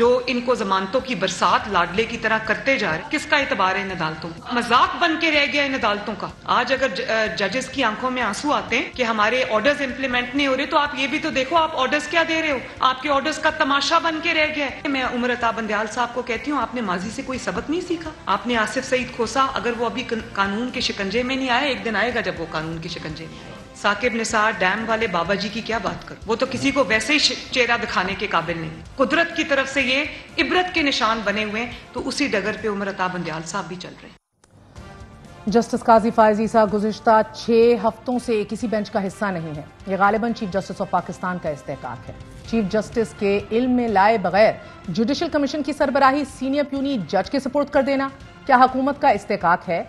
جو ان کو ضمانتوں کی برسات لاڈلے کی طرح کرتے جا رہے. کس کا اعتبار ہے ان عدالتوں؟ مذاق بن کے رہ گیا ان عدالتوں کا. آج اگر ججز کی آنکھوں میں آنسو آتے ہیں کہ ہمارے آرڈرز امپلیمنٹ نہیں ہو رہے، تو آپ یہ بھی تو دیکھو آپ آرڈرز کیا دے رہے ہو. آپ کے آرڈرز کا تماشا بن کے رہ گیا ہے. میں عمر عطا بندیال صاحب کو کہتی ہوں، آپ نے ماضی سے کوئی سبق نہیں سیکھا. آپ نے آصف سعید کھوسا، اگر وہ ابھی قانون کے شکنجے میں نہیں آیا، ایک دن آئے گا جب وہ قانون کے شکنجے میں آئے. ثاقب نثار ڈیم والے بابا جی کی کیا بات کر، وہ تو کسی کو ویسے ہی چہرہ دکھانے کے قابل نہیں. قدرت کی طرف سے یہ عبرت کے نشان بنے ہوئے ہیں، تو اسی ڈگر پہ عمر عطا بندیال صاحب بھی چل رہے ہیں. جسٹس قاضی فائز عیسیٰ گزشتہ 6 ہفتوں سے کسی بینچ کا حصہ نہیں ہے. یہ غالباً چیف جسٹس آف پاکستان کا استحقاق ہے. چیف جسٹس کے علم میں لائے بغیر جوڈیشل کمیشن کی سربراہی سینئر پیونی جج کے سپرد کر دینا کیا حکومت کا استحقاق ہے؟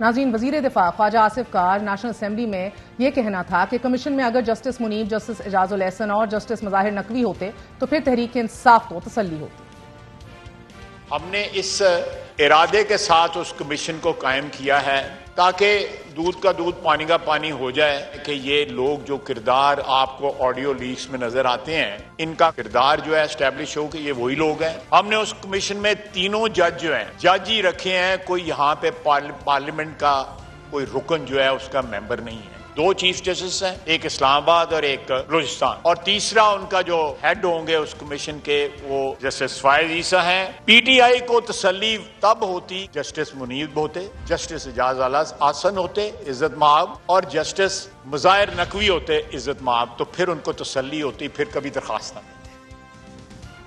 ناظرین، وزیر دفاع خواجہ آصف کا نیشنل اسمبلی میں یہ کہنا تھا کہ کمیشن میں اگر جسٹس منیب، جسٹس اعجاز الاحسن اور جسٹس مظاہر نقوی ہوتے تو پھر تحریک انصاف کو تسلی ہوتی. ہم نے اس ارادے کے ساتھ اس کمیشن کو قائم کیا ہے تاکہ دودھ کا دودھ پانی کا پانی ہو جائے کہ یہ لوگ جو کردار آپ کو آڈیو لیکس میں نظر آتے ہیں، ان کا کردار جو ہے اسٹیبلش ہو کہ یہ وہی لوگ ہیں. ہم نے اس کمیشن میں تینوں جج جو ہیں جج ہی رکھے ہیں. کوئی یہاں پہ پارلیمنٹ کا کوئی رکن جو ہے اس کا ممبر نہیں ہے. 2 چیف جسٹس ہیں، ایک اسلام آباد اور ایک بلوچستان، اور تیسرا ان کا جو ہیڈ ہوں گے اس کمیشن کے وہ جسٹس فائز عیسیٰ ہیں. پی ٹی آئی کو تسلی تب ہوتی جسٹس منیب ہوتے، جسٹس اعجاز الاحسن ہوتے عزت مآب، اور جسٹس مظاہر نقوی ہوتے عزت مآب، تو پھر ان کو تسلی ہوتی، پھر کبھی درخواست نہ.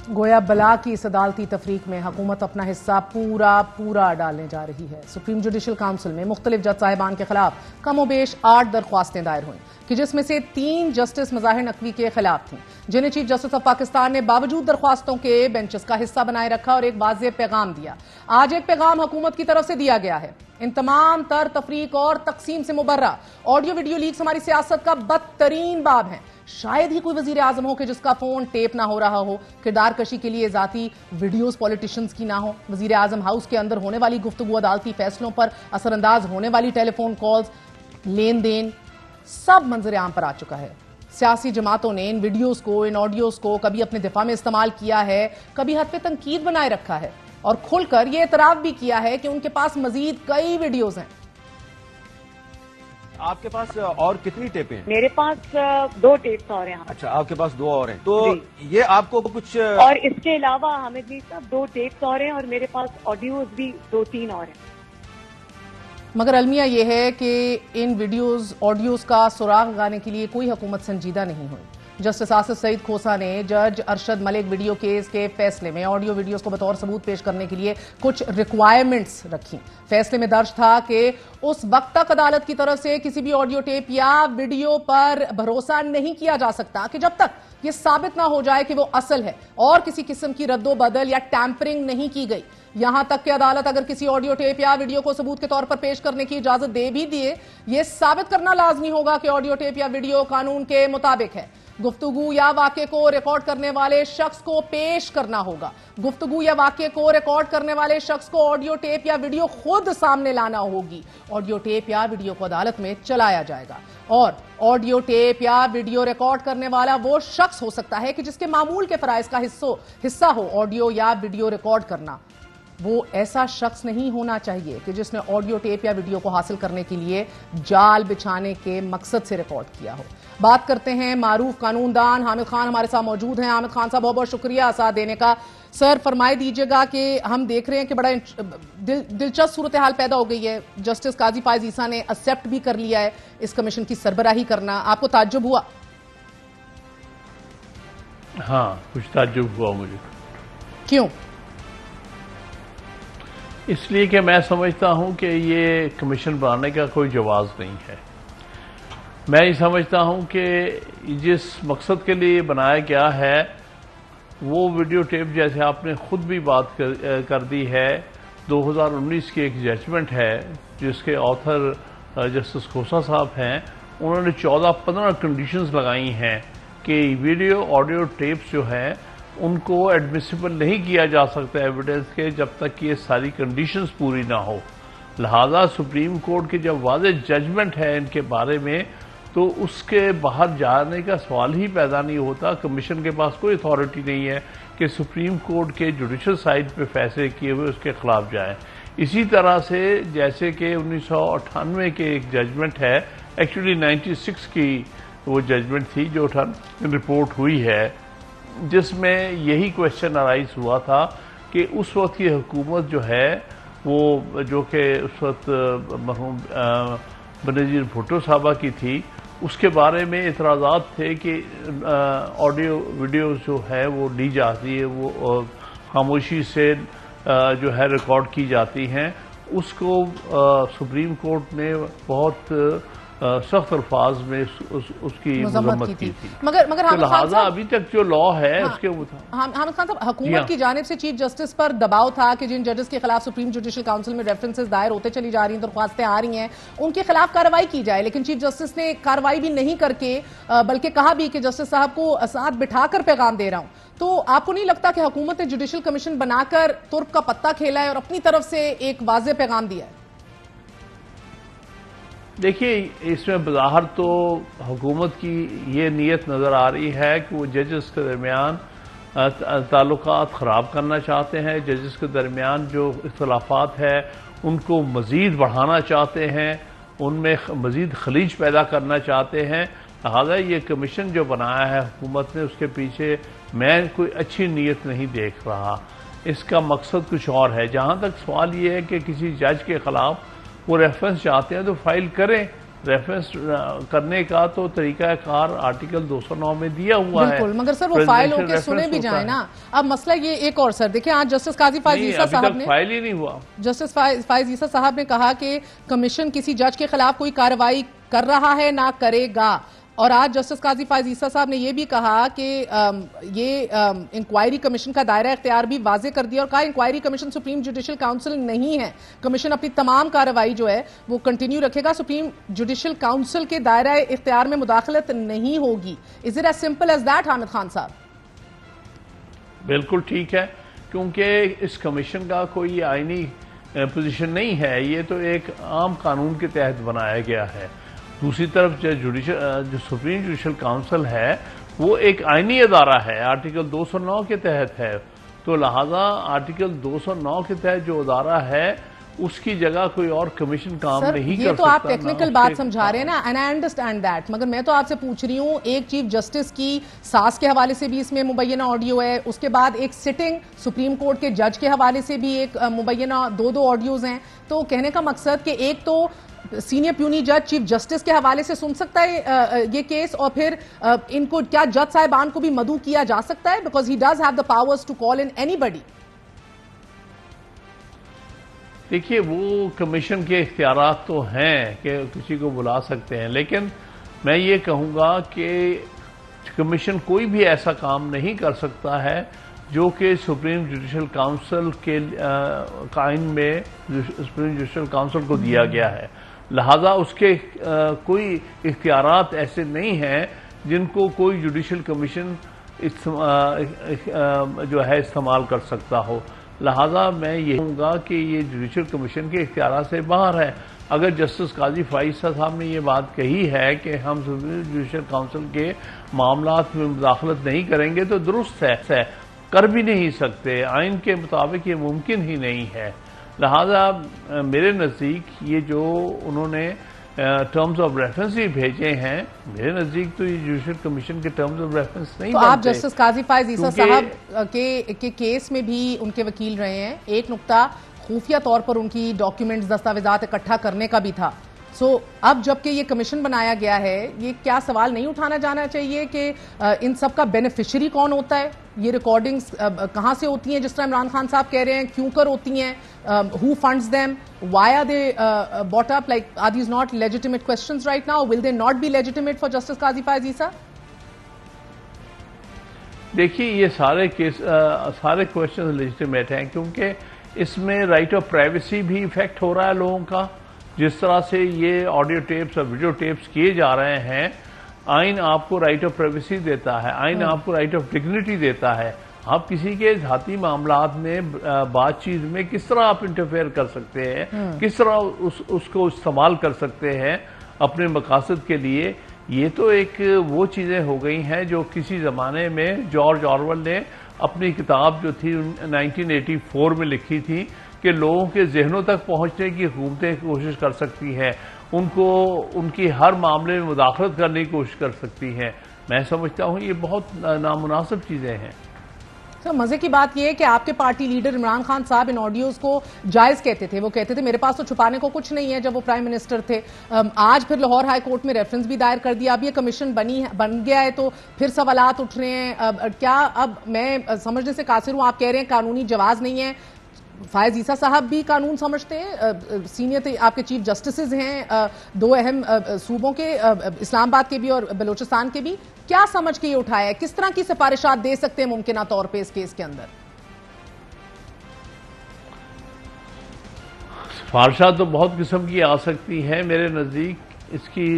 گویا بلا کی اس عدالتی تفریق میں حکومت اپنا حصہ پورا ڈالنے جا رہی ہے. سپریم جوڈیشل کونسل میں مختلف جج صاحبان کے خلاف کم و بیش 8 درخواستیں دائر ہوئیں کہ جس میں سے 3 جسٹس مظاہر نقوی کے خلاف تھیں، جنہیں چیف جسٹس آف پاکستان نے باوجود درخواستوں کے بینچز کا حصہ بنائے رکھا اور ایک واضح پیغام دیا. آج ایک پیغام حکومت کی طرف سے دیا گیا ہے. ان تمام تر تفریق اور تقسیم سے مبرہ آڈیو ویڈیو لیکس ہماری سیاست کا بدترین باب ہیں. شاید ہی کوئی وزیر اعظم ہو کہ جس کا فون ٹیپ نہ ہو رہا ہو، کردار کشی کے لیے ذاتی ویڈیوز پولیٹیشنز کی نہ ہو، وزیر اعظم ہاؤس کے اندر ہونے والی گفتگو، عدالتی فیصلوں پر اثر انداز ہونے والی ٹیلی فون کالز، لین دین، سب منظر عام پر آ چکا ہے. سیاسی جماعتوں نے ان ویڈیوز کو، ان آڈیوز کو کبھی اپنے دفاع میں استعمال کیا ہے، کبھی حد پہ تنقید بنائے رکھا ہے، اور کھل کر یہ اعتراف بھی کیا ہے کہ ان کے پاس مزید کئی ویڈیوز ہیں. آپ کے پاس اور کتنی ٹیپیں ہیں؟ میرے پاس 2 ٹیپس اور ہیں. اچھا، آپ کے پاس 2 اور ہیں، تو یہ آپ کو کچھ اور اس کے علاوہ حامد جی صاحب 2 ٹیپس اور ہیں، اور میرے پاس آڈیوز بھی 2-3 اور ہیں. مگر المیہ یہ ہے کہ ان ویڈیوز آڈیوز کا سراغ لگانے کے لیے کوئی حکومت سنجیدہ نہیں ہوئی. جسٹس آصف سعید کھوسا نے جج ارشد ملک ویڈیو کیس کے فیصلے میں آڈیو ویڈیوز کو بطور ثبوت پیش کرنے کے لیے کچھ ریکوائرمنٹس رکھی. فیصلے میں درج تھا کہ اس وقت تک عدالت کی طرف سے کسی بھی آڈیو ٹیپ یا ویڈیو پر بھروسہ نہیں کیا جا سکتا کہ جب تک یہ ثابت نہ ہو جائے کہ وہ اصل ہے اور کسی قسم کی رد و بدل یا ٹیمپرنگ نہیں کی گئی. یہاں تک کہ عدالت اگر کسی آڈیو ٹیپ یا ویڈیو کو ثبوت کے طور پر پیش کرنے کی اجازت دے بھی دیے، یہ ثابت کرنا لازمی ہوگا کہ آڈیو ٹیپ یا ویڈیو قانون کے مطابق ہے. گفتگو یا واقعے کو ریکارڈ کرنے والے شخص کو پیش کرنا ہوگا. گفتگو یا واقعے کو ریکارڈ کرنے والے شخص کو آڈیو ٹیپ یا ویڈیو خود سامنے لانا ہوگی. آڈیو ٹیپ یا ویڈیو کو عدالت میں چلایا جائے گا، اور آڈیو ٹیپ یا ویڈیو ریکارڈ کرنے والا وہ شخص ہو سکتا ہے کہ جس کے معمول کے فرائض کا حصہ ہو آڈیو یا ویڈیو ریکارڈ کرنا. وہ ایسا شخص نہیں ہونا چاہیے کہ جس نے آڈیو ٹیپ یا ویڈیو کو حاصل کرنے کے لیے جال بچھانے کے مقصد سے ریکارڈ کیا ہو. بات کرتے ہیں معروف قانون دان حامد خان ہمارے ساتھ موجود ہیں. حامد خان صاحب بہت بہت شکریہ ساتھ دینے کا. سر فرمائے دیجیے گا کہ ہم دیکھ رہے ہیں کہ بڑا دلچسپ صورتحال پیدا ہو گئی ہے. جسٹس قاضی فائز عیسیٰ نے ایکسیپٹ بھی کر لیا ہے اس کمیشن کی سربراہی کرنا. آپ کو تعجب ہوا؟ ہاں، کچھ تعجب ہوا مجھے. کیوں؟ اس لیے کہ میں سمجھتا ہوں کہ یہ کمیشن بنانے کا کوئی جواز نہیں ہے. میں یہ سمجھتا ہوں کہ جس مقصد کے لیے بنایا گیا ہے وہ ویڈیو ٹیپ، جیسے آپ نے خود بھی بات کر دی ہے، 2019 کی ایک ججمنٹ ہے جس کے آتھر جسٹس کھوسا صاحب ہیں. انہوں نے 14-15 کنڈیشنز لگائی ہیں کہ ویڈیو آڈیو ٹیپس جو ہیں ان کو ایڈمیسیبل نہیں کیا جا سکتا ایویڈنس کے جب تک کہ یہ ساری کنڈیشنز پوری نہ ہو. لہذا سپریم کورٹ کی جب واضح ججمنٹ ہے ان کے بارے میں، تو اس کے باہر جانے کا سوال ہی پیدا نہیں ہوتا. کمیشن کے پاس کوئی اتھارٹی نہیں ہے کہ سپریم کورٹ کے جوڈیشل سائٹ پہ فیصلے کیے ہوئے اس کے خلاف جائیں. اسی طرح سے جیسے کہ 1998 کے ایک ججمنٹ ہے، ایکچولی 96 کی وہ ججمنٹ تھی جو رپورٹ ہوئی ہے، جس میں یہی کوشچن ارائز ہوا تھا کہ اس وقت کی حکومت جو ہے وہ جو کہ اس وقت مرحوم بنظیر بھٹو صاحبہ کی تھی، اس کے بارے میں اعتراضات تھے کہ آڈیو ویڈیوز جو ہے وہ لی جاتی ہے، وہ خاموشی سے جو ہے ریکارڈ کی جاتی ہیں. اس کو سپریم کورٹ نے بہت سخت الفاظ میں اس کی مذمت کی تھی. مگر لہٰذا ابھی تک جو لا ہے اس کے حامد خان صاحب، حکومت کی جانب سے چیف جسٹس پر دباؤ تھا کہ جن ججز کے خلاف سپریم جوڈیشل کاؤنسل میں ریفرنسز دائر ہوتے چلی جا رہی ہیں، درخواستیں آ رہی ہیں، ان کے خلاف کارروائی کی جائے. لیکن چیف جسٹس نے کارروائی بھی نہیں کر کے بلکہ کہا بھی کہ جسٹس صاحب کو ساتھ بٹھا کر پیغام دے رہا ہوں. تو آپ کو نہیں لگتا کہ حکومت نے جوڈیشل کمیشن بنا کر ترک کا پتہ کھیلا ہے اور اپنی طرف سے ایک واضح پیغام دیا ہے؟ دیکھیے، اس میں بظاہر تو حکومت کی یہ نیت نظر آ رہی ہے کہ وہ ججز کے درمیان تعلقات خراب کرنا چاہتے ہیں، ججز کے درمیان جو اختلافات ہے ان کو مزید بڑھانا چاہتے ہیں، ان میں مزید خلیج پیدا کرنا چاہتے ہیں. لہٰذا یہ کمیشن جو بنایا ہے حکومت نے، اس کے پیچھے میں کوئی اچھی نیت نہیں دیکھ رہا. اس کا مقصد کچھ اور ہے. جہاں تک سوال یہ ہے کہ کسی جج کے خلاف وہ ریفرنس چاہتے ہیں تو فائل کریں. ریفرنس کرنے کا تو طریقہ کار آرٹیکل 209 میں دیا ہوا ہے. بالکل، مگر سر وہ فائل ہو کے سنے بھی جائیں نا. اب مسئلہ یہ ایک اور سر دیکھیں، آج جسٹس قاضی فائز عیسیٰ صاحب نے فائل ہی نہیں ہوا. جسٹس فائز عیسیٰ صاحب نے کہا کہ کمیشن کسی جج کے خلاف کوئی کارروائی کر رہا ہے نہ کرے گا. اور آج جسٹس قاضی فائز عیسیٰ صاحب نے یہ بھی کہا کہ یہ انکوائری کمیشن کا دائرہ اختیار بھی واضح کر دیا اور کہا inquiry commission supreme judicial council نہیں ہے. کمیشن اپنی تمام کارروائی جو ہے وہ کنٹینیو رکھے گا. سپریم جوڈیشل کاؤنسل کے دائرہ اختیار میں مداخلت نہیں ہوگی. Is it as simple as that Hamid Khan صاحب؟ بالکل ٹھیک ہے، کیونکہ اس کمیشن کا کوئی آئینی پوزیشن نہیں ہے. یہ تو ایک عام قانون کے تحت بنایا گیا ہے. دوسری طرف جو سپریم جوڈیشل کاؤنسل ہے وہ ایک آئینی ادارہ ہے، آرٹیکل 209 کے تحت ہے. تو لہذا آرٹیکل 209 کے تحت جو ادارہ ہے اس کی جگہ کوئی اور کمیشن کام نہیں کر سکتا. یہ تو آپ ٹیکنیکل بات سمجھا رہے ہیں نا، اینڈ آئی انڈرسٹینڈ دیٹ. مگر میں تو آپ سے پوچھ رہی ہوں، ایک چیف جسٹس کی ساس کے حوالے سے بھی اس میں مبینہ آڈیو ہے، اس کے بعد ایک سٹنگ سپریم کورٹ کے جج کے حوالے سے بھی ایک مبینہ دو آڈیوز ہیں. تو کہنے کا مقصد کہ ایک تو سینئر پیونی جج چیف جسٹس کے حوالے سے سن سکتا ہے یہ کیس، اور پھر ان کو کیا جج صاحبان کو بھی مدعو کیا جا سکتا ہے؟ Because he does have the powers to call in anybody. دیکھیے، وہ کمیشن کے اختیارات تو ہیں کہ کسی کو بلا سکتے ہیں، لیکن میں یہ کہوں گا کہ کمیشن کوئی بھی ایسا کام نہیں کر سکتا ہے جو کہ سپریم جوڈیشل کاؤنسل کے قائم میں سپریم جوڈیشل کاؤنسل کو دیا گیا ہے. لہذا اس کے کوئی اختیارات ایسے نہیں ہیں جن کو کوئی جوڈیشل کمیشن جو ہے استعمال کر سکتا ہو. لہذا میں یہ کہوں گا کہ یہ جوڈیشل کمیشن کے اختیارات سے باہر ہے. اگر جسٹس قاضی فائز صاحب نے یہ بات کہی ہے کہ ہم سپریم جوڈیشل کاؤنسل کے معاملات میں مداخلت نہیں کریں گے تو درست ہے، کر بھی نہیں سکتے. آئین کے مطابق یہ ممکن ہی نہیں ہے. لہذا میرے نزدیک یہ جو انہوں نے ٹرمز آف ریفرنس بھی بھیجے ہیں، میرے نزدیک تو یہ جوڈیشل کمیشن کے ٹرمز آف ریفرنس نہیں تو بنتے. آپ جسٹس قاضی فائز عیسیٰ صاحب کے کیس میں بھی ان کے وکیل رہے ہیں. ایک نقطہ خفیہ طور پر ان کی ڈاکیومنٹس دستاویزات اکٹھا کرنے کا بھی تھا. سو اب جبکہ یہ کمیشن بنایا گیا ہے، یہ کیا سوال نہیں اٹھانا جانا چاہیے کہ ان سب کا بینیفیشری کون ہوتا ہے؟ یہ ریکارڈنگز کہاں سے ہوتی ہیں؟ جس طرح عمران خان صاحب کہہ رہے ہیں کیوں کر ہوتی ہیں؟ who funds them? why are they bought up? Like, are these not legitimate questions right now? Will they not be legitimate for Justice Qazi Faiz Issa? دیکھیے، یہ سارے کوشچن لیجیٹیمیٹ ہیں کیونکہ اس میں رائٹ آف پرائیویسی بھی effect ہو رہا ہے لوگوں کا. جس طرح سے یہ آڈیو ٹیپس اور ویڈیو ٹیپس کیے جا رہے ہیں، آئین آپ کو رائٹ آف پرائیویسی دیتا ہے، آئین آپ کو رائٹ آف ڈگنیٹی دیتا ہے. آپ کسی کے ذاتی معاملات میں بات چیت میں کس طرح آپ انٹرفیئر کر سکتے ہیں، کس طرح اس کو استعمال کر سکتے ہیں اپنے مقاصد کے لیے، یہ تو ایک وہ چیزیں ہو گئی ہیں جو کسی زمانے میں جارج آرویل نے اپنی کتاب جو تھی 1984 میں لکھی تھی کہ لوگوں کے ذہنوں تک پہنچنے کی حکومتیں کوشش کر سکتی ہیں، ان کی ہر معاملے میں مداخلت کرنے کی کوشش کر سکتی ہیں۔ میں سمجھتا ہوں یہ بہت نامناسب چیزیں ہیں۔ مزے کی بات یہ ہے کہ آپ کے پارٹی لیڈر عمران خان صاحب ان آڈیوز کو جائز کہتے تھے، وہ کہتے تھے میرے پاس تو چھپانے کو کچھ نہیں ہے جب وہ پرائم منسٹر تھے۔ آج پھر لاہور ہائی کورٹ میں ریفرنس بھی دائر کر دیا، اب یہ کمیشن بن گیا ہے تو پھر سوالات اٹھ رہے ہیں۔ کیا اب میں سمجھنے سے قاصر ہوں، آپ کہہ رہے ہیں قانونی جواز نہیں ہے، فائز عیسیٰ صاحب بھی قانون سمجھتے ہیں، سینئر آپ کے چیف جسٹسز ہیں دو اہم صوبوں کے، اسلام آباد کے بھی اور بلوچستان کے بھی، کیا سمجھ کے یہ اٹھایا ہے؟ کس طرح کی سفارشات دے سکتے ہیں ممکنہ طور پہ اس کیس کے اندر؟ سفارشات تو بہت قسم کی آ سکتی ہیں، میرے نزدیک اس کی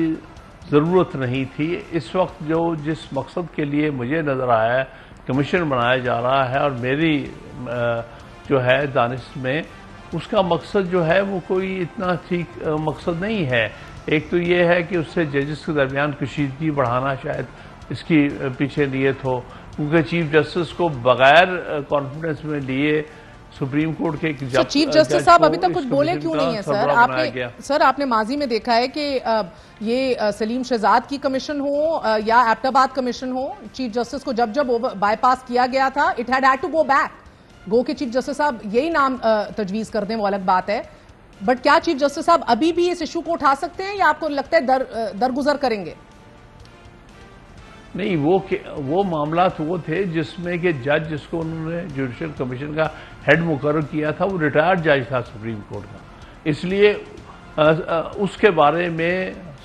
ضرورت نہیں تھی۔ اس وقت جس مقصد کے لیے مجھے نظر آیا ہے کمیشن بنایا جا رہا ہے اور میری جو ہے دانش میں، اس کا مقصد جو ہے وہ کوئی اتنا ٹھیک مقصد نہیں ہے۔ ایک تو یہ ہے کہ اس سے ججز کے درمیان کشیدگی بڑھانا شاید اس کی پیچھے نیت ہو، کیونکہ چیف جسٹس کو بغیر کانفیڈنس میں لیے سپریم کورٹ کے ایک چیف جسٹس صاحب ابھی تک کچھ بولے کیوں نہیں ہیں؟ سر آپ نے ماضی میں دیکھا ہے کہ یہ سلیم شہزاد کی کمیشن ہو یا ایبٹ آباد کمیشن ہو، چیف جسٹس کو جب بائی پاس کیا گیا تھا it had to go back. گو کہ چیف جسٹس صاحب یہی نام تجویز کر دیں وہ الگ بات ہے، بٹ کیا چیف جسٹس صاحب ابھی بھی اس ایشو کو اٹھا سکتے ہیں یا آپ کو لگتا ہے درگزر کریں گے؟ نہیں، وہ معاملات وہ تھے جس میں کہ جج جس کو انہوں نے جوڈیشل کمیشن کا ہیڈ مقرر کیا تھا وہ ریٹائرڈ جج تھا سپریم کورٹ کا، اس لیے اس کے بارے میں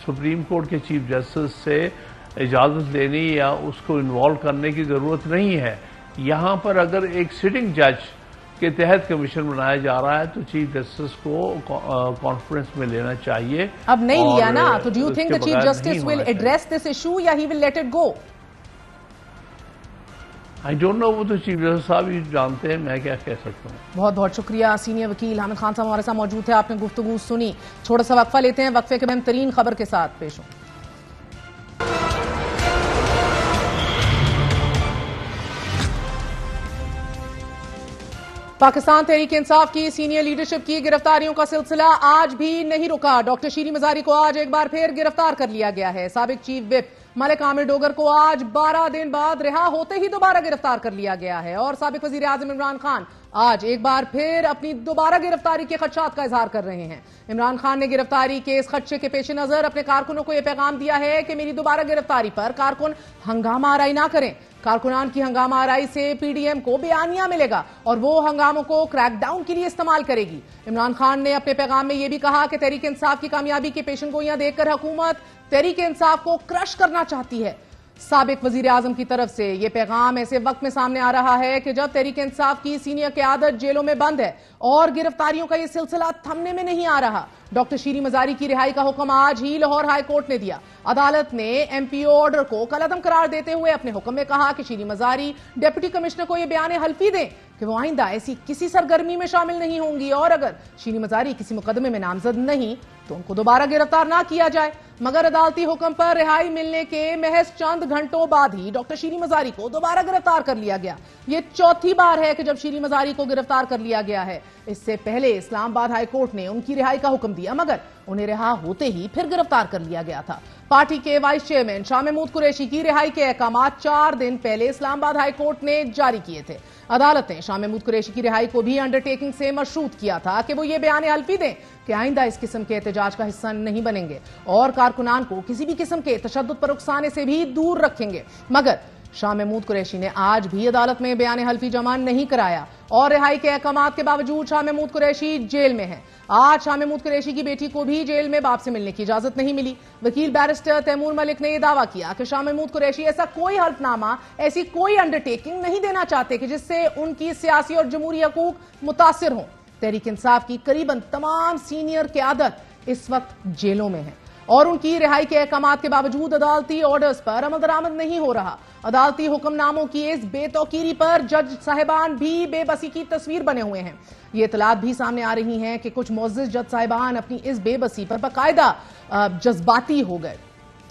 سپریم کورٹ کے چیف جسٹس سے اجازت لینی یا اس کو انوالو کرنے کی ضرورت نہیں ہے۔ یہاں پر اگر ایک سٹنگ جج کے تحت کمیشن بنایا جا رہا ہے تو چیف جسٹس کو کانفرنس میں لینا چاہیے۔ اب نہیں لیا نا، تو do you think the chief justice will address this issue یا he will let it go? I don't know, وہ تو چیف جسٹس صاحب ہی جانتے ہیں، میں کیا کہہ سکتا ہوں۔ بہت بہت شکریہ سینئر وکیل حامد خان صاحب ہمارے ساتھ موجود تھے، آپ نے گفتگو سنی۔ چھوٹا سا وقفہ لیتے ہیں، وقفے کے اہم ترین خبر کے ساتھ پیش ہوں۔ پاکستان تحریک انصاف کی سینئر لیڈرشپ کی گرفتاریوں کا سلسلہ آج بھی نہیں رکا۔ ڈاکٹر شیریں مزاری کو آج ایک بار پھر گرفتار کر لیا گیا ہے۔ سابق چیف وپ ملک عامر ڈوگر کو آج 12 دن بعد رہا ہوتے ہی دوبارہ گرفتار کر لیا گیا ہے، اور سابق وزیر اعظم عمران خان آج ایک بار پھر اپنی دوبارہ گرفتاری کے خدشات کا اظہار کر رہے ہیں۔ عمران خان نے گرفتاری کے اس خدشے کے پیش نظر اپنے کارکنوں کو یہ پیغام دیا ہے کہ میری دوبارہ گرفتاری پر کارکن ہنگامہ آرائی نہ کریں۔ کارکنان کی ہنگامہ آرائی سے پی ڈی ایم کو بیانیہ ملے گا اور وہ ہنگاموں کو کریک ڈاؤن کے لیے استعمال کرے گی۔ عمران خان نے اپنے پیغام میں یہ بھی کہا کہ تحریک انصاف کی کامیابی کے پیشن گوئیاں دیکھ کر حکومت تحریک انصاف کو کرش کرنا چاہتی ہے۔ سابق وزیر اعظم کی طرف سے یہ پیغام ایسے وقت میں سامنے آ رہا ہے کہ جب تحریک انصاف کی سینئر قیادت جیلوں میں بند ہے اور گرفتاریوں کا یہ سلسلہ تھمنے میں نہیں آ رہا۔ ڈاکٹر شیریں مزاری کی رہائی کا حکم آج ہی لاہور ہائی کورٹ نے دیا۔ عدالت نے ایم پی او آرڈر کو کالعدم قرار دیتے ہوئے اپنے حکم میں کہا کہ شیریں مزاری ڈپٹی کمشنر کو یہ بیان حلفی دیں کہ وہ آئندہ ایسی کسی سرگرمی میں شامل نہیں ہوں گی، اور اگر شیریں مزاری کسی مقدمے میں نامزد نہیں تو ان کو دوبارہ گرفتار نہ کیا جائے۔ مگر عدالتی حکم پر رہائی ملنے کے محض چند گھنٹوں بعد ہی ڈاکٹر شیریں مزاری کو دوبارہ گرفتار کر لیا گیا۔ یہ چوتھی بار ہے کہ جب شیریں مزاری کو گرفتار کر لیا گیا ہے۔ اس سے پہلے اسلام آباد ہائی کورٹ نے ان کی رہائی کا حکم دیا، مگر انہیں رہا ہوتے ہی پھر گرفتار کر لیا گیا تھا۔ پارٹی کے وائس چیئرمین شاہ محمود قریشی کی رہائی کے احکامات 4 دن پہلے اسلام آباد ہائی کورٹ نے جاری کیے تھے۔ عدالت نے شاہ محمود قریشی کی رہائی کو بھی انڈرٹیکنگ سے مشروط کیا تھا کہ وہ یہ بیان حلفی دیں کہ آئندہ اس قسم کے احتجاج کا حصہ نہیں بنیں گے اور کارکنان کو کسی بھی قسم کے تشدد پر اکسانے سے بھی دور رکھیں گے۔ مگر شاہ محمود قریشی نے آج بھی عدالت میں بیان حلفی جمع نہیں کرایا اور رہائی کے احکامات کے باوجود شاہ محمود قریشی جیل میں ہیں۔ آج شاہ محمود قریشی کی بیٹی کو بھی جیل میں باپ سے ملنے کی اجازت نہیں ملی۔ وکیل بیرسٹر تیمور ملک نے یہ دعویٰ کیا کہ شاہ محمود قریشی ایسا کوئی حلف نامہ، ایسی کوئی انڈرٹیکنگ نہیں دینا چاہتے کہ جس سے ان کی سیاسی اور جمہوری حقوق متاثر ہوں۔ تحریک انصاف کی قریباً تمام سینئر قیادت اس وقت جیلوں میں ہیں اور ان کی رہائی کے احکامات کے باوجود عدالتی آرڈرز پر عمل درآمد نہیں ہو رہا۔ عدالتی حکم ناموں کی اس بے توقیری پر جج صاحبان بھی بے بسی کی تصویر بنے ہوئے ہیں۔ یہ اطلاعات بھی سامنے آ رہی ہیں کہ کچھ معزز جج صاحبان اپنی اس بے بسی پر باقاعدہ جذباتی ہو گئے۔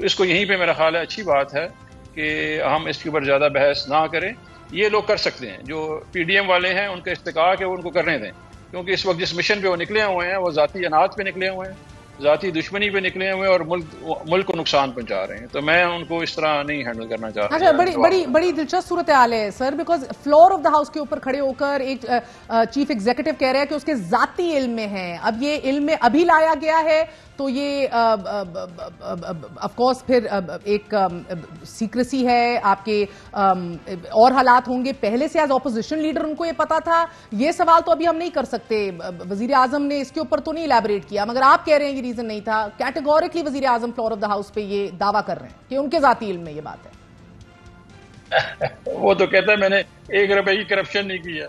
تو اس کو یہیں پہ میرا خیال ہے اچھی بات ہے کہ ہم اس کے اوپر زیادہ بحث نہ کریں. یہ لوگ کر سکتے ہیں، جو پی ڈی ایم والے ہیں ان کا استحقاق ہے وہ ان کو کرنے دیں، کیونکہ اس وقت جس مشن پہ وہ نکلے ہوئے ہیں وہ ذاتی اناج پہ نکلے ہوئے ہیں، ذاتی دشمنی پہ نکلے ہوئے ہیں اور ملک کو نقصان پہنچا رہے ہیں. تو میں ان کو اس طرح نہیں ہینڈل کرنا چاہتا. اچھا، بڑی دلچسپ صورتحال ہے sir, because floor of the house کے اوپر کھڑے ہو کر ایک چیف ایگزیکٹو کہہ رہا ہے کہ اس کے ذاتی علم میں ہے. اب یہ علم میں ابھی لایا گیا ہے تو یہ آف کورس پھر ایک سیکریسی ہے، آپ کے اور حالات ہوں گے. پہلے سے ایز اپوزیشن لیڈر ان کو یہ پتا تھا؟ یہ سوال تو ابھی ہم نہیں کر سکتے، وزیر اعظم نے اس کے اوپر تو نہیں الیبوریٹ کیا، مگر آپ کہہ رہے ہیں یہ ریزن نہیں تھا. کیٹیگوریکلی وزیر اعظم فلور آف دا ہاؤس پہ یہ دعویٰ کر رہے ہیں کہ ان کے ذاتی علم میں یہ بات ہے. وہ تو کہتا ہے میں نے 1 روپے کی کرپشن نہیں کی ہے.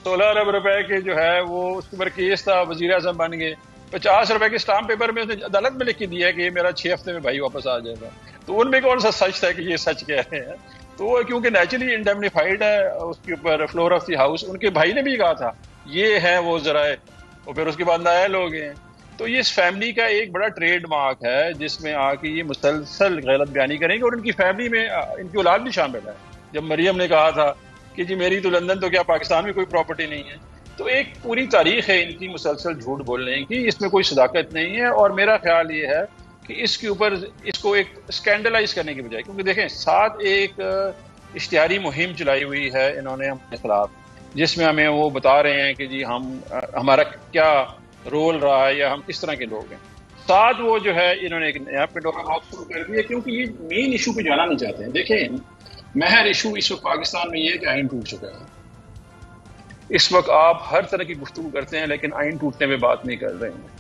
16 ارب روپے کے جو ہے وہ اس کے اوپر کیس تھا، وزیر اعظم بن گئے. 50 روپے کے اسٹامپ پیپر میں عدالت میں لکھ کے دیا کہ یہ میرا 6 ہفتے میں بھائی واپس آ جائے گا. تو ان میں کون سا سچ تھا کہ یہ سچ کہہ رہے ہیں؟ تو وہ کیونکہ نیچرلی انڈیمنیفائڈ ہے اس کے اوپر فلور آف دی ہاؤس، ان کے بھائی نے بھی کہا تھا یہ ہے وہ ذرائع، اور پھر اس کے بعد نائل ہو گئے ہیں. تو یہ اس فیملی کا ایک بڑا ٹریڈ مارک ہے جس میں آ کے یہ مسلسل غلط بیانی کریں گے، اور ان کی فیملی میں ان کی اولاد بھی شامل ہے. جب مریم نے کہا تھا کہ جی میری تو لندن تو کیا پاکستان میں کوئی پراپرٹی نہیں ہے، تو ایک پوری تاریخ ہے ان کی مسلسل جھوٹ بولنے کی، اس میں کوئی صداقت نہیں ہے. اور میرا خیال یہ ہے کہ اس کے اوپر اس کو ایک اسکینڈلائز کرنے کی بجائے، کیونکہ دیکھیں ساتھ ایک اشتہاری مہم چلائی ہوئی ہے انہوں نے ہمارے خلاف، جس میں ہمیں وہ بتا رہے ہیں کہ جی ہمارا کیا رول رہا ہے یا ہم کس طرح کے لوگ ہیں. ساتھ وہ جو ہے انہوں نے ایک نیا پنڈورا باکس شروع کر دیا، کیونکہ یہ مین ایشو پہ جانا نہیں چاہتے ہیں. دیکھیں مہر ایشو اس وقت پاکستان میں یہ ہے کہ آئین ٹوٹ چکا ہے. اس وقت آپ ہر طرح کی گفتگو کرتے ہیں لیکن آئین ٹوٹنے پہ بات نہیں کر رہے ہیں.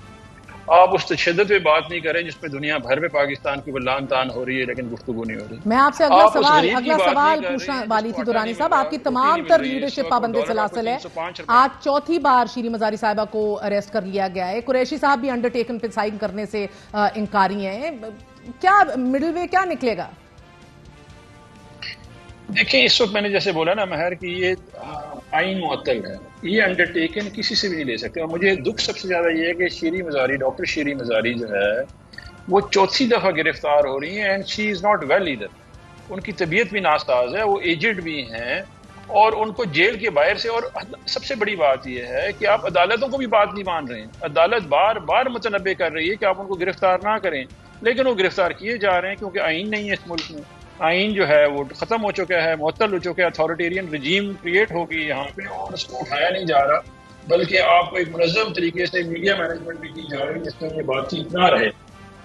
آپ اس تشدد پہ بات نہیں کریں جس پہ دنیا بھر میں پاکستان کی لان تان ہو رہی ہے لیکن گفتگو نہیں ہو رہی. میں آپ سے اگلا سوال پوچھنا والی تھی دورانی صاحب. آپ کی تمام تر لیڈرشپ پابند سلاسل ہے. آج چوتھی بار شیریں مزاری صاحبہ کو اریسٹ کر لیا گیا ہے. قریشی صاحب بھی انڈر ٹیکن پہ سائن کرنے سے انکاری ہیں. کیا مڈل وے کیا نکلے گا؟ دیکھیں اس وقت میں نے جیسے بولا نا مہر کہ یہ آئین معطل ہے، یہ انڈر ٹیکن کسی سے بھی نہیں لے سکتے. اور مجھے دکھ سب سے زیادہ یہ ہے کہ شیریں مزاری، ڈاکٹر شیریں مزاری جو ہے وہ 4تھی دفعہ گرفتار ہو رہی ہیں، and she is not well either. ان کی طبیعت بھی ناساز ہے، وہ ایجڈ بھی ہیں اور ان کو جیل کے باہر سے. اور سب سے بڑی بات یہ ہے کہ آپ عدالتوں کو بھی بات نہیں مان رہے ہیں. عدالت بار بار متنبع کر رہی ہے کہ آپ ان کو گرفتار نہ کریں، لیکن وہ گرفتار کیے جا رہے ہیں کیونکہ آئین نہیں ہے اس ملک میں. آئین جو ہے وہ ختم ہو چکا ہے، معطل ہو چکا ہے، اتھارٹیرین رجیم کریٹ ہو گئی یہاں پہ، اور اس کو اٹھایا نہیں جا رہا بلکہ آپ کو ایک منظم طریقے سے میڈیا مینجمنٹ بھی کی جا رہی ہے جس میں یہ بات چیت نہ رہے.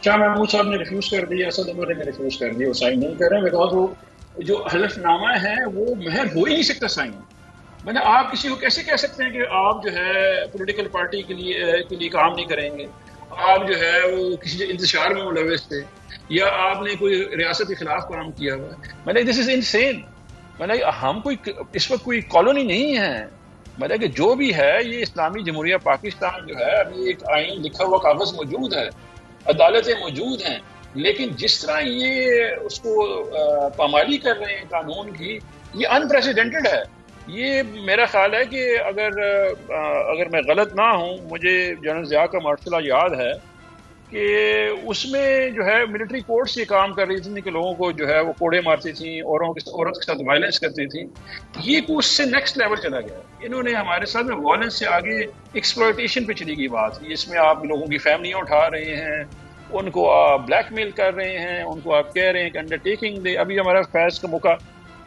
شاہ محمود صاحب نے ریفیوز کر دیا، اسد عمر نے ریفیوز کر دیا، وہ سائن نہیں کر رہے ہیں بیکاز وہ جو حلف نامہ ہے وہ مہر ہو ہی نہیں سکتا سائن. میں نے آپ کسی کو کیسے کہہ سکتے ہیں کہ آپ جو ہے پولیٹیکل پارٹی کے لیے کام نہیں کریں گے، آپ جو ہے وہ کسی انتشار میں ملوث تھے یا آپ نے کوئی ریاست کے خلاف کام کیا ہوا ہے. میں نے دس از انسین. میں نے ہم کوئی اس وقت کوئی کالونی نہیں ہے. میں نے کہ جو بھی ہے یہ اسلامی جمہوریہ پاکستان جو ہے ابھی ایک آئین لکھا ہوا کاغذ موجود ہے، عدالتیں موجود ہیں، لیکن جس طرح یہ اس کو پامالی کر رہے ہیں قانون کی، یہ انپریسیڈنٹڈ ہے. یہ میرا خیال ہے کہ اگر میں غلط نہ ہوں، مجھے جنرل ضیاء کا مارشلہ یاد ہے کہ اس میں جو ہے ملٹری کورٹس یہ کام کر رہی تھیں کہ لوگوں کو جو ہے وہ کوڑے مارتی تھیں، عورت کے ساتھ وائلنس کرتی تھیں. یہ کو اس سے نیکسٹ لیول چلا گیا. انہوں نے ہمارے ساتھ میں وائلنس سے آگے ایکسپلوئٹیشن پہ چلی گئی بات. اس میں آپ لوگوں کی فیملیاں اٹھا رہے ہیں، ان کو آپ بلیک میل کر رہے ہیں، ان کو آپ کہہ رہے ہیں کہ انڈر ٹیکنگ دے. ابھی ہمارا فیض کا موقع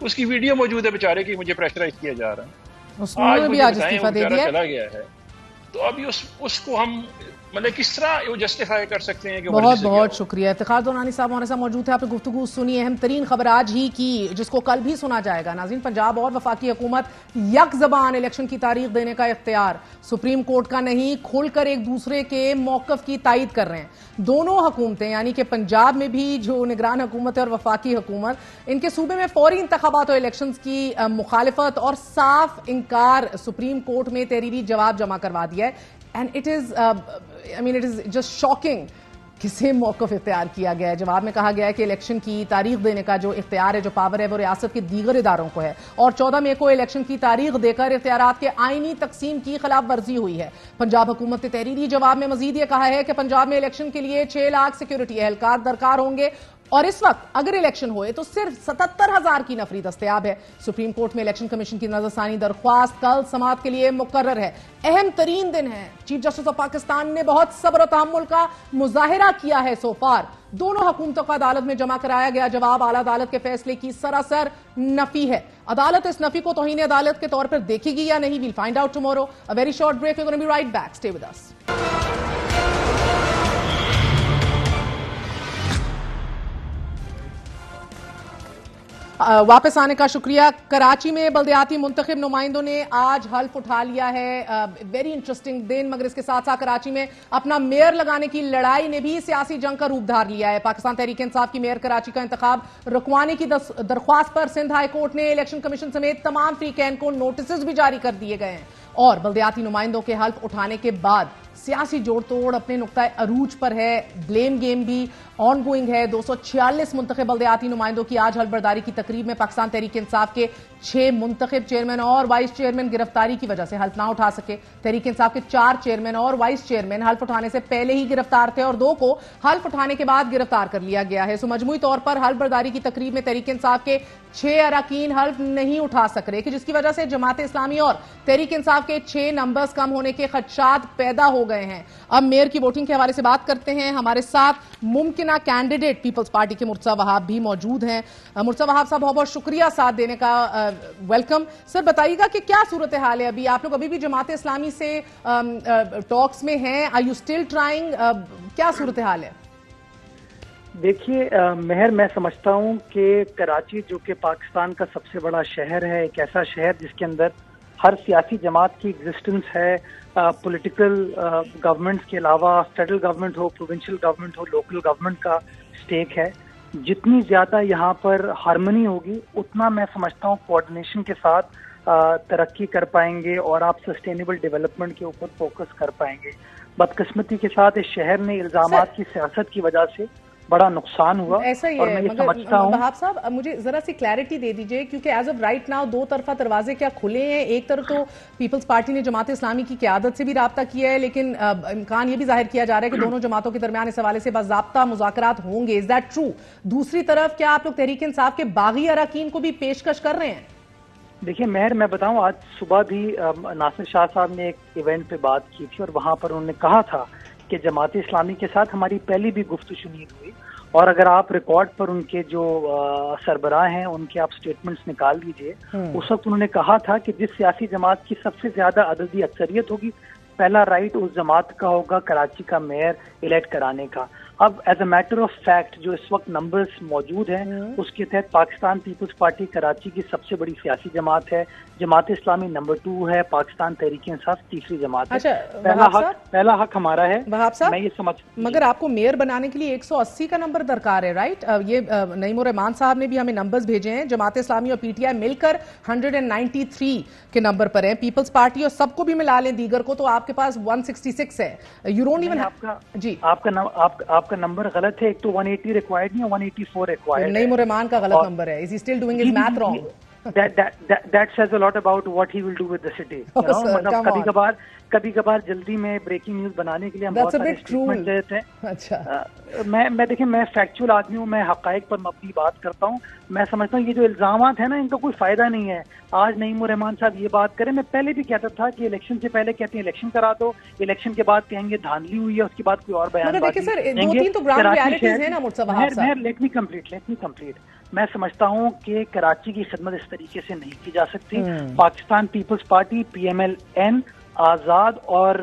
اس کی ویڈیو موجود ہے بیچارے کی، مجھے پریشرائز کیا جا رہا ہے، آج استعفیٰ دے دیا چلا گیا ہے. تو ابھی اس کو ہم مطلب کس طرح وہ جسٹیفائی کر سکتے ہیں کہ بہت بہت شکریہ. افتخار دورانی صاحب ہمارے ساتھ موجود ہے. آپ نے گفتگو سنی اہم ترین خبر آج ہی کی جس کو کل بھی سنا جائے گا. ناظرین، پنجاب اور وفاقی حکومت یک زبان الیکشن کی تاریخ دینے کا اختیار سپریم کورٹ کا نہیں، کھول کر ایک دوسرے کے موقف کی تائید کر رہے ہیں. دونوں حکومتیں یعنی کہ پنجاب میں بھی جو نگران حکومت ہے اور وفاقی حکومت، ان کے صوبے میں فوری انتخابات اور الیکشنز کی مخالفت اور صاف انکار سپریم کورٹ میں تحریری جواب جمع کروا دیا ہے. And it is just shocking کسے موقف اختیار کیا گیا ہے. جواب میں کہا گیا ہے کہ الیکشن کی تاریخ دینے کا جو اختیار ہے، جو پاور ہے، وہ ریاست کے دیگر اداروں کو ہے، اور 14 مئی کو الیکشن کی تاریخ دے کر اختیارات کے آئینی تقسیم کی خلاف ورزی ہوئی ہے. پنجاب حکومت نے تحریری جواب میں مزید یہ کہا ہے کہ پنجاب میں الیکشن کے لیے 6 لاکھ سیکیورٹی اہلکار درکار ہوں گے اور اس وقت اگر الیکشن ہوئے تو صرف 77,000 کی نفری دستیاب ہے. سپریم کورٹ میں الیکشن کمیشن کی نظر ثانی درخواست کل سماعت کے لیے مقرر ہے. اہم ترین دن ہے. چیف جسٹس آف پاکستان نے بہت صبر و تحمل کا مظاہرہ کیا ہے سو فار. دونوں حکومتوں کا عدالت میں جمع کرایا گیا جواب اعلیٰ عدالت کے فیصلے کی سراسر نفی ہے. عدالت اس نفی کو توہین عدالت کے طور پر دیکھے گی یا نہیں؟ Well find out tomorrow. A very short break. We're going to be right back. Stay with us. واپس آنے کا شکریہ. کراچی میں بلدیاتی منتخب نمائندوں نے آج حلف اٹھا لیا ہے. ویری انٹرسٹنگ دن. مگر اس کے ساتھ ساتھ کراچی میں اپنا میئر لگانے کی لڑائی نے بھی سیاسی جنگ کا روپ دھار لیا ہے. پاکستان تحریک انصاف کی میئر کراچی کا انتخاب رکوانے کی درخواست پر سندھ ہائی کورٹ نے الیکشن کمیشن سمیت تمام فریقین کو نوٹسز بھی جاری کر دیے گئے ہیں. اور بلدیاتی نمائندوں کے حلف اٹھانے کے بعد سیاسی جوڑ توڑ اپنے نقطہ عروج پر ہے. بلیم گیم بھی آن گوئنگ ہے. 246 منتخب بلدیاتی نمائندوں کی آج حلف برداری کی تقریب میں پاکستان تحریک انصاف کے 6 منتخب چیئرمین اور وائس چیئرمین گرفتاری کی وجہ سے حلف نہ اٹھا سکے. تحریک انصاف کے 4 چیئرمین اور وائس چیئرمین حلف اٹھانے سے پہلے ہی گرفتار تھے اور 2 کو حلف اٹھانے کے بعد گرفتار کر لیا گیا ہے. سو مجموعی طور پر حلف برداری کی تقریب میں تحریک انصاف کے 6 اراکین حلف نہیں اٹھا سک رہے، کہ جس کی وجہ سے جماعت اسلامی اور تحریک انصاف کے 6 نمبرز کم ہونے کے خدشات پیدا ہو گئے ہیں. اب میئر کی ووٹنگ کے حوالے سے بات کرتے ہیں. ہمارے ساتھ ممکنہ کینڈیڈیٹ پیپلز پارٹی کے مرتضی وہاب بھی موجود ہیں. مرتضی وہاب صاحب بہت بہت شکریہ ساتھ دینے کا. Welcome sir. بتائیے گا کہ کیا صورتحال ہے ابھی؟ آپ لوگ ابھی بھی جماعت اسلامی سے ٹاکس میں ہیں. Are you still trying? کیا صورتحال ہے؟ دیکھیے مہر، میں سمجھتا ہوں کہ کراچی جو کہ پاکستان کا سب سے بڑا شہر ہے، ایک ایسا شہر جس کے اندر ہر سیاسی جماعت کی ایگزسٹنس ہے. پولیٹیکل گورنمنٹس کے علاوہ فیڈرل گورنمنٹ ہو، پروونشل گورنمنٹ ہو، لوکل گورنمنٹ کا سٹیک ہے. جتنی زیادہ یہاں پر ہارمنی ہوگی اتنا میں سمجھتا ہوں کوآرڈینیشن کے ساتھ ترقی کر پائیں گے اور آپ سسٹینیبل ڈیولپمنٹ کے اوپر فوکس کر پائیں گے. بدقسمتی کے ساتھ اس شہر نے الزامات کی سیاست کی وجہ سے بڑا نقصان ہوا. ایسا ہی ہے. مگر وہاب صاحب مجھے ذرا سی کلیئرٹی دے دیجئے، کیونکہ ایز آف رائٹ ناؤ 2 طرفہ دروازے کیا کھلے ہیں؟ ایک طرف تو پیپلز پارٹی نے جماعت اسلامی کی قیادت سے بھی رابطہ کیا ہے، لیکن امکان یہ بھی ظاہر کیا جا رہا ہے کہ دونوں جماعتوں کے درمیان اس حوالے سے باضابطہ مذاکرات ہوں گے. Is that true? دوسری طرف کیا آپ لوگ تحریک انصاف کے باغی اراکین کو بھی پیشکش کر رہے ہیں؟ دیکھیے مہر، میں بتاؤں، آج صبح بھی ناصر شاہ صاحب نے ایک ایونٹ پہ بات کی تھی اور وہاں پر انہوں نے کہا تھا کہ جماعت اسلامی کے ساتھ ہماری پہلی بھی گفت و شنید ہوئی، اور اگر آپ ریکارڈ پر ان کے جو سربراہ ہیں ان کے آپ سٹیٹمنٹس نکال لیجئے، اس وقت انہوں نے کہا تھا کہ جس سیاسی جماعت کی سب سے زیادہ عددی اکثریت ہوگی، پہلا رائٹ اس جماعت کا ہوگا کراچی کا میئر الیکٹ کرانے کا. اب as a matter of fact جو اس وقت نمبرز موجود ہیں اس کے تحت پاکستان پیپلز پارٹی کراچی کی سب سے بڑی سیاسی جماعت ہے. جماعت اسلامی نمبر 2 ہے. پاکستان تحریک انصاف تیسری جماعت ہے. پہلا حق ہمارا ہے. وہاب صاحب میں یہ سمجھ، مگر آپ کو میئر بنانے کے لیے 180 کا نمبر درکار ہے، رائٹ؟ یہ نعیم الرحمان صاحب نے بھی ہمیں نمبرز بھیجے ہیں. جماعت اسلامی اور پی ٹی آئی مل کر 193 کے نمبر پر ہیں. پیپلز پارٹی اور سب کو بھی ملا لیں دیگر کو تو آپ کے پاس 166 ہے. You don't even. جی آپ کا نمبر غلط ہے. ایک تو 180 ریکوائرڈ نہیں، 184 ریکوائرڈ. نعیم الرحمان کا غلط نمبر ہے. Is he still doing his math wrong? That says a lot about what he will do with the city. کبھی کبھار جلدی میں بریکنگ نیوز بنانے کے لیے ہم بہت سارے اسٹیٹمنٹ دیتے ہیں. میں دیکھیں، میں فیکچوئل آدمی ہوں، میں حقائق پر مبنی بات کرتا ہوں. میں سمجھتا ہوں یہ جو الزامات ہیں نا، ان کا کوئی فائدہ نہیں ہے. آج نعیم الرحمان صاحب یہ بات کریں، میں پہلے بھی کہتا تھا کہ الیکشن سے پہلے کہتے ہیں الیکشن کرا دو، الیکشن کے بعد کہیں گے دھاندلی ہوئی ہے، اس کے بعد کوئی اور بیان لیٹ می کمپلیٹ. میں سمجھتا ہوں کہ کراچی کی خدمت اس طریقے سے نہیں کی جا سکتی. پاکستان پیپلز پارٹی PMLN، آزاد اور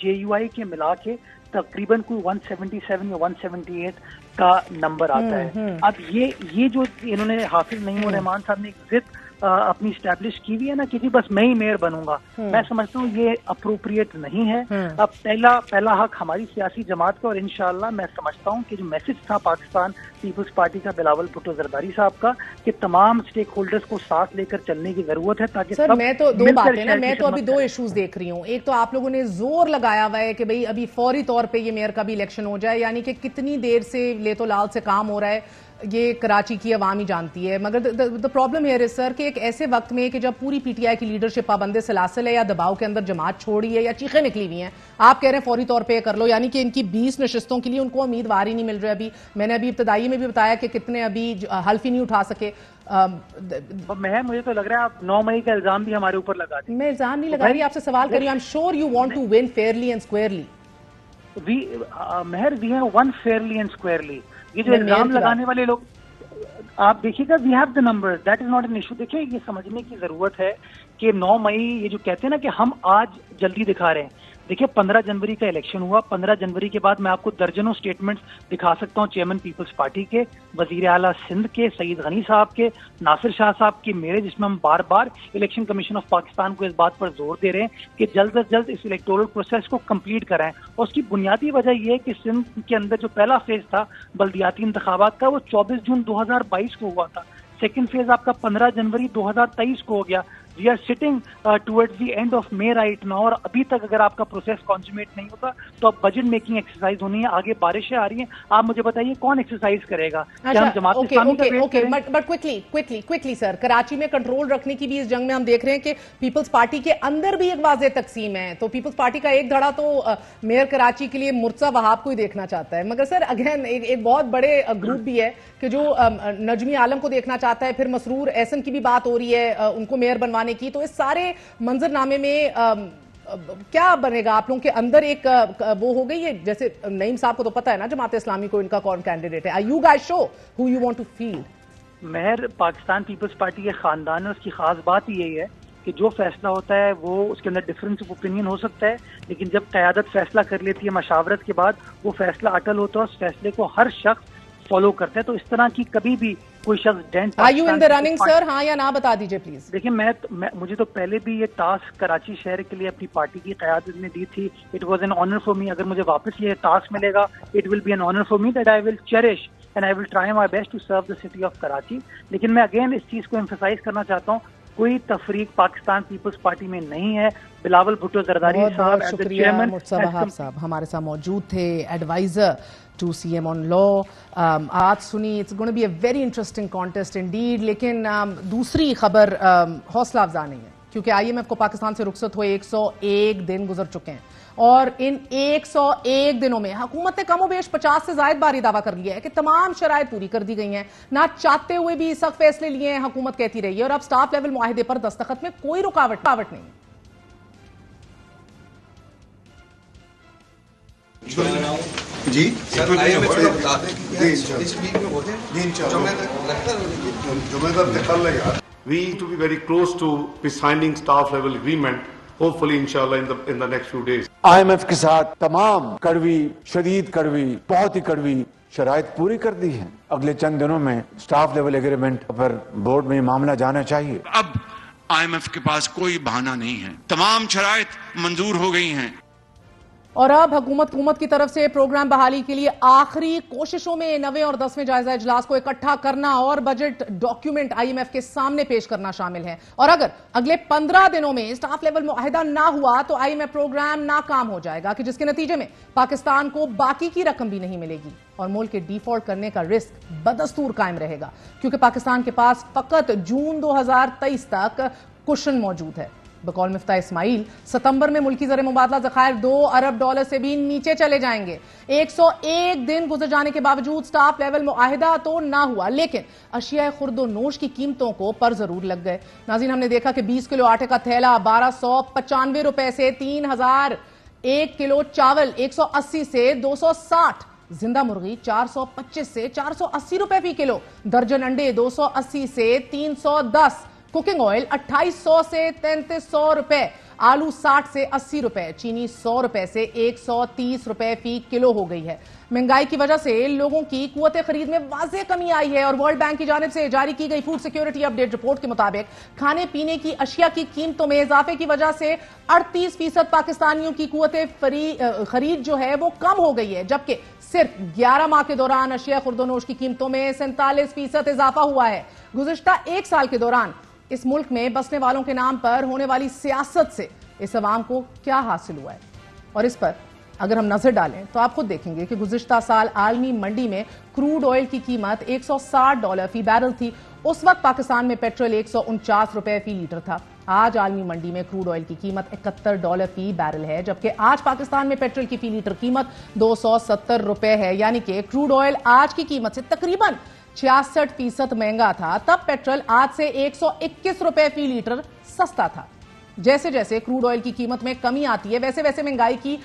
JUI کے ملا کے تقریباً کوئی 177 یا 178 کا نمبر آتا ہے. اب یہ جو انہوں نے حافظ نعیم الرحمان صاحب نے ایک ضد اپنی اسٹیبلش کی ہوئی ہے نا کہ جی بس میں ہی میئر بنوں گا، میں سمجھتا ہوں یہ اپروپریٹ نہیں ہے. اب پہلا حق ہماری سیاسی جماعت کا، اور انشاءاللہ میں سمجھتا ہوں کہ جو میسج تھا پاکستان پیپلز پارٹی کا بلاول بھٹو زرداری صاحب کا کہ تمام اسٹیک ہولڈرز کو ساتھ لے کر چلنے کی ضرورت ہے تاکہ سر میں تو 2 باتیں نا، میں تو ابھی 2 ایشوز دیکھ رہی ہوں. ایک تو آپ لوگوں نے زور لگایا ہوا ہے کہ بھئی ابھی فوری طور پہ یہ میئر کا بھی الیکشن ہو جائے، یعنی کہ کتنی دیر سے لے تو لال سے کام ہو رہا ہے. یہ کراچی کی عوام ہی جانتی ہے، مگر the problem here is سر کہ ایک ایسے وقت میں کہ جب پوری پی ٹی آئی کی لیڈرشپ پابند سلاسل ہے یا دباؤ کے اندر جماعت چھوڑی ہے یا چیخیں نکلی ہوئی ہیں، آپ کہہ رہے ہیں فوری طور پہ کر لو، یعنی کہ ان کی 20 نشستوں کے لیے ان کو امیدوار ہی نہیں مل رہے. ابھی میں نے ابھی ابتدائی میں بھی بتایا کہ کتنے ابھی حلف ہی نہیں اٹھا سکے. مجھے تو لگ رہا ہے آپ 9 مئی کا الزام بھی ہمارے اوپر لگا دیں. میں الزام نہیں لگا رہی، آپ سے سوال کر رہی ہوں. I'm sure you want to win fairly and squarely. مہر we have won fairly and squarely. یہ جو الزام لگانے والے لوگ آپ دیکھیے گا we have the numbers, that is not an issue. دیکھیے یہ سمجھنے کی ضرورت ہے کہ 9 مئی یہ جو کہتے ہیں نا کہ ہم آج جلدی دکھا رہے ہیں. دیکھیے 15 جنوری کا الیکشن ہوا، 15 جنوری کے بعد میں آپ کو درجنوں سٹیٹمنٹس دکھا سکتا ہوں چیئرمین پیپلز پارٹی کے، وزیر اعلیٰ سندھ کے سعید غنی صاحب کے، ناصر شاہ صاحب کے، میرے، جس میں ہم بار بار الیکشن کمیشن آف پاکستان کو اس بات پر زور دے رہے ہیں کہ جلد از جلد اس الیکٹورل پروسیس کو کمپلیٹ کرائیں. اور اس کی بنیادی وجہ یہ ہے کہ سندھ کے اندر جو پہلا فیز تھا بلدیاتی انتخابات کا وہ 24 جون 2022 کو ہوا تھا. سیکنڈ فیز آپ کا 15 جنوری 2023 کو ہو گیا. We are sitting towards the end of May right now, اور ابھی تک اگر آپ کا پروسیس کانسومیٹ نہیں ہوتا تو اب بجٹ میکنگ ایکسرسائز ہونی ہے. آگے بارشیں آ رہی ہیں، آپ مجھے بتائیے کون ایکسرسائز کرے گا؟ جماعت اسلامی کا بٹ کوئکلی سر، کراچی میں کنٹرول رکھنے کی بھی اس جنگ میں ہم دیکھ رہے ہیں کہ پیپلز پارٹی کے اندر بھی ایک واضح تقسیم ہے. تو پیپلز پارٹی کا ایک دھڑا تو میئر کراچی کے لیے مرتضی وہاب کو ہی دیکھنا چاہتا ہے، مگر سر اگین ایک بہت بڑے گروپ بھی ہے کہ جو نجمی عالم کو دیکھنا چاہتا ہے. پھر مسرور احسن کی بھی بات ہو رہی ہے ان کو میئر بنوانے کی. تو اس سارے منظر نامے میں کیا بنے گا آپ لوگوں کے اندر؟ ایک وہ ہو گئی ہے، جیسے نعیم صاحب کو تو پتا ہے نا جماعت اسلامی کو ان کا کون کینڈیڈیٹ ہے. You guys show who you want to field. مہر پاکستان پیپلز پارٹی کے خاندان ہے، اس کی خاص بات یہی ہے کہ جو فیصلہ ہوتا ہے وہ اس کے اندر ڈفرینس آف اوپینین ہو سکتا ہے، لیکن جب قیادت فیصلہ کر لیتی ہے مشاورت کے بعد وہ فیصلہ اٹل ہوتا ہے، اس فیصلے کو ہر شخص فالو کرتا ہے. تو اس طرح کی کبھی بھی کوئی شخص dent Are you in the running sir؟ ہاں یا نہ بتا دیجئے پلیز. دیکھیں مجھے تو پہلے بھی یہ ٹاسک کراچی شہر کے لیے اپنی پارٹی کی قیادت میں دی تھی. It was an honour for me. اگر مجھے واپس یہ ٹاسک ملے گا it will be an honour for me that I will cherish and I will try my best to serve the city of Karachi. لیکن میں اگین اس چیز کو ایمفسائز کرنا چاہتا ہوں، کوئی تفریق پاکستان پیپلز پارٹی میں نہیں ہے. بلاول بھٹو زرداری صاحب بہت شکریہ. مرتضی وہاب صاحب ہمارے ساتھ موجود تھے، adviser to C M on law. آج سنی it's gonna be a very interesting contest indeed. لیکن دوسری خبر حوصلہ افزا نہیں ہے، کیونکہ آئی ایم ایف کو پاکستان سے رخصت ہوئے 101 دن گزر چکے ہیں، اور ان 101 دنوں میں حکومت نے کم و بیش 50 سے زائد بار یہ دعویٰ کر لیا ہے کہ تمام شرائط پوری کر دی گئی ہیں. نہ چاہتے ہوئے بھی سخت فیصلے لیے ہیں، حکومت کہتی رہی ہے، اور اب سٹاف لیول معاہدے پر دستخط میں کوئی رکاوٹ نہیں. جی we need to be very close to be signing staff level agreement, hopefully inshallah in the next few days. IMF کے ساتھ تمام کڑوی، شدید کڑوی، بہت ہی کڑوی شرائط پوری کر دی ہیں. اگلے چند دنوں میں سٹاف لیول ایگریمنٹ پر بورڈ میں معاملہ جانا چاہیے. اب IMF کے پاس کوئی بہانہ نہیں ہے، تمام شرائط منظور ہو گئی ہیں. اور اب حکومت کی طرف سے پروگرام بحالی کے لیے آخری کوششوں میں 9ویں اور 10ویں جائزہ اجلاس کو اکٹھا کرنا اور budget document I M F کے سامنے پیش کرنا شامل ہے. اور اگر اگلے 15 دنوں میں سٹاف لیول معاہدہ نہ ہوا تو آئی ایم ایف پروگرام ناکام ہو جائے گا، کہ جس کے نتیجے میں پاکستان کو باقی کی رقم بھی نہیں ملے گی اور ملک کے ڈیفالٹ کرنے کا رسک بدستور قائم رہے گا، کیونکہ پاکستان کے پاس فقط جون 2023 تک کشن موجود ہے. بقول مفتاح اسماعیل ستمبر میں ملکی زر مبادلہ ذخائر $2 ارب سے بھی نیچے چلے جائیں گے. 101 دن گزر جانے کے باوجود سٹاف لیول معاہدہ تو نہ ہوا، لیکن اشیاء خرد و نوش کی قیمتوں کو پر ضرور لگ گئے. ناظرین، ہم نے دیکھا کہ 20 کلو آٹے کا تھیلا 1295 روپے سے 3000، 1 کلو چاول 180 سے 260، زندہ مرغی 425 سے 480 روپے فی کلو، درجن انڈے 280 سے 310، کوکنگ آئل 2800 سے 3300 روپے، آلو 60 سے 80 روپے، چینی 100 روپے سے 130 روپے فی کلو ہو گئی ہے. مہنگائی کی وجہ سے لوگوں کی قوت خرید میں واضح کمی آئی ہے، اور ورلڈ بینک کی جانب سے جاری کی گئی فوڈ سیکیورٹی اپڈیٹ رپورٹ کے مطابق کھانے پینے کی اشیاء کی قیمتوں میں اضافے کی وجہ سے 38% پاکستانیوں کی قوت خرید جو ہے وہ کم ہو گئی ہے، جبکہ صرف 11 ماہ کے دوران اشیاء خرد و نوش کی قیمتوں میں 47% اضافہ ہوا ہے. گزشتہ ایک سال کے دوران اس ملک میں بسنے والوں کے نام پر ہونے والی سیاست سے اس عوام کو کیا حاصل ہوا ہے، اور اس پر اگر ہم نظر ڈالیں تو آپ خود دیکھیں گے کہ گزشتہ سال عالمی منڈی میں کروڈ آئل کی قیمت $160 فی بیرل تھی. اس وقت پاکستان میں پیٹرول $149 فی لیٹر تھا. آج عالمی منڈی میں کروڈ آئل کی قیمت $71 فی بیرل ہے، جبکہ آج پاکستان میں پیٹرول کی فی لیٹر قیمت $270 ہے. یعنی کہ کروڈ آئل آج کی قیمت سے تقریباً 66% مہنگا تھا. تب پیٹرول آج سے $121 فی لیٹر سستا تھا. جیسے جیسے کروڈ آئل کی قیمت میں کمی آتی ہے ویسے ویسے مہنگائی کی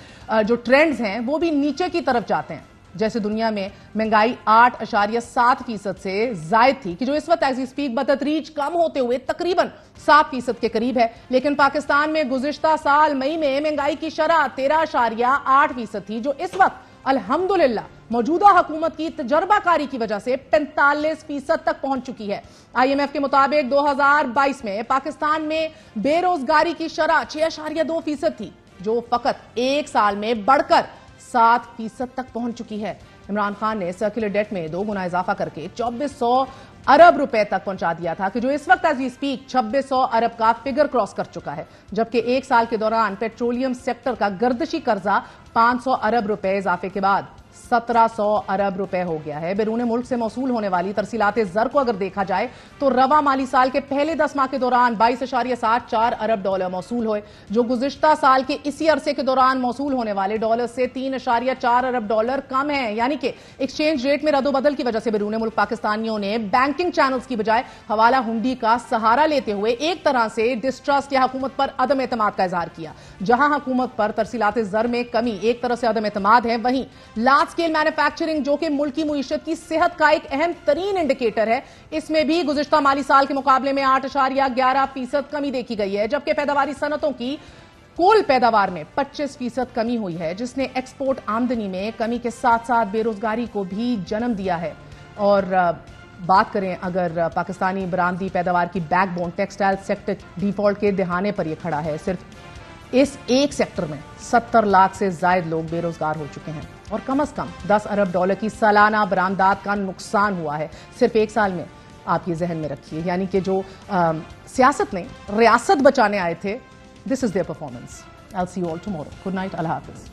جو ٹرینڈز ہیں وہ بھی نیچے کی طرف جاتے ہیں. جیسے دنیا میں مہنگائی 8.7% سے زائد تھی کہ جو اس وقت ایز وی اسپیک بتدریج کم ہوتے ہوئے تقریباً 7% کے قریب ہے. لیکن پاکستان میں گزشتہ سال مئی میں مہنگائی کی شرح 13.8% تھی، جو اس وقت الحمدللہ موجودہ حکومت کی تجربہ کاری کی وجہ سے 45% تک پہنچ چکی ہے. IMF کے مطابق 2022 میں پاکستان میں بے روزگاری کی شرح 6.2% تھی، جو فقط ایک سال میں بڑھ کر 7% تک پہنچ چکی ہے. عمران خان نے سرکولر ڈیٹ میں 2 گنا اضافہ کر کے 2400 ارب روپے تک پہنچا دیا تھا کہ جو اس وقت ایز وی اسپیک 2600 ارب کا فگر کراس کر چکا ہے. جبکہ ایک سال کے دوران پیٹرولیم سیکٹر کا گردشی قرضہ 500 ارب روپے اضافے کے بعد 1700 ارب روپے ہو گیا ہے. بیرون ملک سے موصول ہونے والی ترسیلات زر کو اگر دیکھا جائے تو رواں مالی سال کے پہلے 10 ماہ کے دوران 22.74 ارب ڈالر موصول ہوئے، جو گزشتہ سال کے اسی عرصے کے دوران موصول ہونے والے ڈالر سے 3.4 ارب ڈالر کم ہیں. یعنی کہ ایکسچینج ریٹ میں رد و بدل کی وجہ سے بیرون ملک پاکستانیوں نے بینکنگ چینلز کی بجائے حوالہ ہنڈی کا سہارا لیتے ہوئے ایک طرح سے ڈسٹرسٹ یا حکومت پر عدم اعتماد کا اظہار کیا. جہاں حکومت پر ترسیلات زر میں کمی ایک طرح سے عدم اعتماد ہے، وہیں لارج اسکیل مینوفیکچرنگ جو کہ ملکی معیشت کی صحت کا ایک اہم ترین انڈیکیٹر ہے، اس میں بھی گزشتہ مالی سال کے مقابلے میں 8.11% کمی دیکھی گئی ہے. جبکہ پیداواری صنعتوں کی کل پیداوار میں 25% کمی ہوئی ہے، جس نے ایکسپورٹ آمدنی میں کمی کے ساتھ ساتھ بے روزگاری کو بھی جنم دیا ہے. اور بات کریں اگر پاکستانی برآمدی پیداوار کی back bone textile sector default کے دہانے پر یہ کھڑا ہے. صرف اس ایک سیکٹر میں 70 لاکھ سے زائد لوگ بے روزگار ہو چکے ہیں اور کم از کم 10 ارب ڈالر کی سالانہ برآمدات کا نقصان ہوا ہے صرف ایک سال میں. آپ یہ ذہن میں رکھیے. یعنی کہ جو سیاست میں ریاست بچانے آئے تھے، this is their performance. I'll see you all tomorrow. Good night. اللہ حافظ.